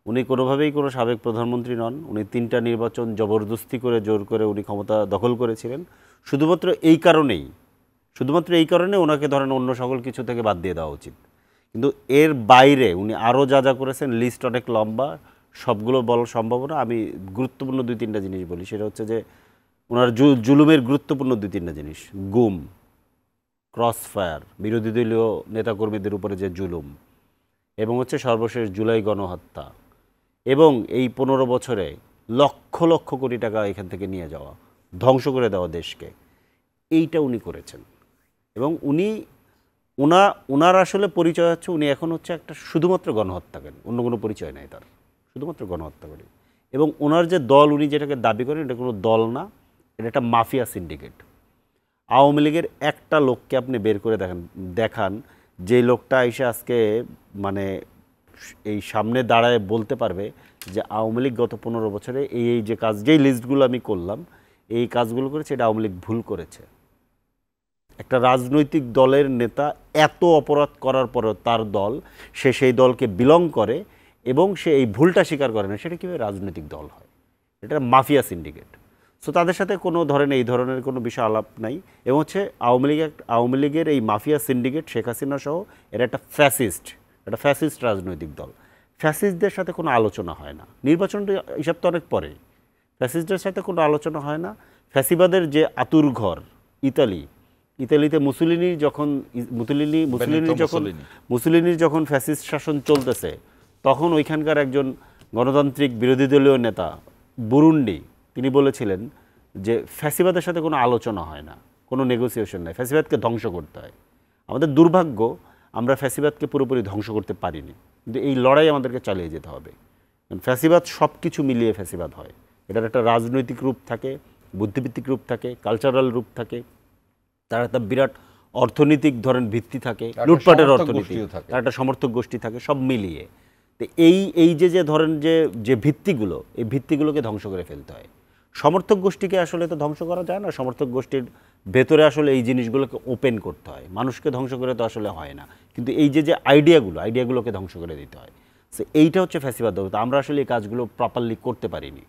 উনি কোনোভাবেই কোনো সাবেক প্রধানমন্ত্রী নন। উনি ৩টা নির্বাচন জবরদস্তি করে জোর করে উনি ক্ষমতা দখল করেছিলেন। শুধুমাত্র এই কারণেই ওনাকে ধরেন অন্য সকল কিছু থেকে বাদ দিয়ে দেওয়া উচিত। কিন্তু এর বাইরে উনি আরও যা যা করেছেন লিস্ট অনেক লম্বা, সবগুলো বলার সম্ভব না। আমি গুরুত্বপূর্ণ ২-৩টা জিনিস বলি। সেটা হচ্ছে যে ওনার জুলুমের গুরুত্বপূর্ণ ২-৩টা জিনিস: গুম, ক্রস ফায়ার, বিরোধী দলীয় নেতাকর্মীদের উপরে যে জুলুম, এবং হচ্ছে সর্বশেষ জুলাই গণহত্যা, এবং এই ১৫ বছরে লক্ষ লক্ষ কোটি টাকা এখান থেকে নিয়ে যাওয়া, ধ্বংস করে দেওয়া দেশকে, এইটা উনি করেছেন। এবং ওনার আসলে পরিচয় হচ্ছে উনি এখন হচ্ছে একটা শুধুমাত্র গণহত্যাকারী, অন্য কোনো পরিচয় নাই তার, শুধুমাত্র গণহত্যাকারী। এবং ওনার যে দল, উনি যেটাকে দাবি করেন, এটা কোনো দল না, এটা একটা মাফিয়া সিন্ডিকেট। আওয়ামী লীগের একটা লোককে আপনি বের করে দেখান যে লোকটা এসে আজকে মানে এই সামনে দাঁড়ায় বলতে পারবে যে আওয়ামী লীগ গত ১৫ বছরে এই যে কাজ, যেই লিস্টগুলো আমি করলাম, এই কাজগুলো করেছে, এটা আওয়ামী লীগ ভুল করেছে। একটা রাজনৈতিক দলের নেতা এত অপরাধ করার পরও তার দল, সে সেই দলকে বিলং করে এবং সে এই ভুলটা স্বীকার করে না, সেটা কীভাবে রাজনৈতিক দল হয়? এটা মাফিয়া সিন্ডিকেট। সো তাদের সাথে কোনো এই ধরনের কোনো বিষয় আলাপ নাই। এবং হচ্ছে আওয়ামী লীগের এই মাফিয়া সিন্ডিকেট, শেখ হাসিনা সহ, এরা একটা ফ্যাসিস্ট রাজনৈতিক দল। ফ্যাসিস্টদের সাথে কোনো আলোচনা হয় না। নির্বাচনটা হিসাব তো অনেক পরে। ফ্যাসিস্টদের সাথে কোনো আলোচনা হয় না। ফ্যাসিবাদের যে আতুর ঘর ইতালিতে মুসোলিনির যখন ফ্যাসিস্ট শাসন চলতেছে, তখন ওইখানকার একজন গণতান্ত্রিক বিরোধী দলীয় নেতা বুরুন্ডি, তিনি বলেছিলেন যে ফ্যাসিবাদের সাথে কোনো আলোচনা হয় না, কোনো নেগোসিয়েশন নাই, ফ্যাসিবাদকে ধ্বংস করতে হয়। আমাদের দুর্ভাগ্য, আমরা ফ্যাসিবাদকে পুরোপুরি ধ্বংস করতে পারিনি, কিন্তু এই লড়াই আমাদেরকে চালিয়ে যেতে হবে। ফ্যাসিবাদ সব কিছু মিলিয়ে ফ্যাসিবাদ হয়। এটার একটা রাজনৈতিক রূপ থাকে, বুদ্ধিভিত্তিক রূপ থাকে, কালচারাল রূপ থাকে, তার একটা বিরাট অর্থনৈতিক ভিত্তি থাকে, লুটপাটের অর্থনীতি, তার একটা সমর্থক গোষ্ঠী থাকে, সব মিলিয়ে। তো এই যে ধরেন যে ভিত্তিগুলো, এই ভিত্তিগুলোকে ধ্বংস করে ফেলতে হয়। সমর্থক গোষ্ঠীকে আসলে তো ধ্বংস করা যায় না, সমর্থক গোষ্ঠীর ভেতরে আসলে এই জিনিসগুলোকে ওপেন করতে হয়। মানুষকে ধ্বংস করে তো আসলে হয় না, কিন্তু এই যে আইডিয়াগুলোকে ধ্বংস করে দিতে হয়। সো এইটা হচ্ছে ফ্যাসিবাদ। আমরা আসলে এই কাজগুলো প্রপারলি করতে পারিনি।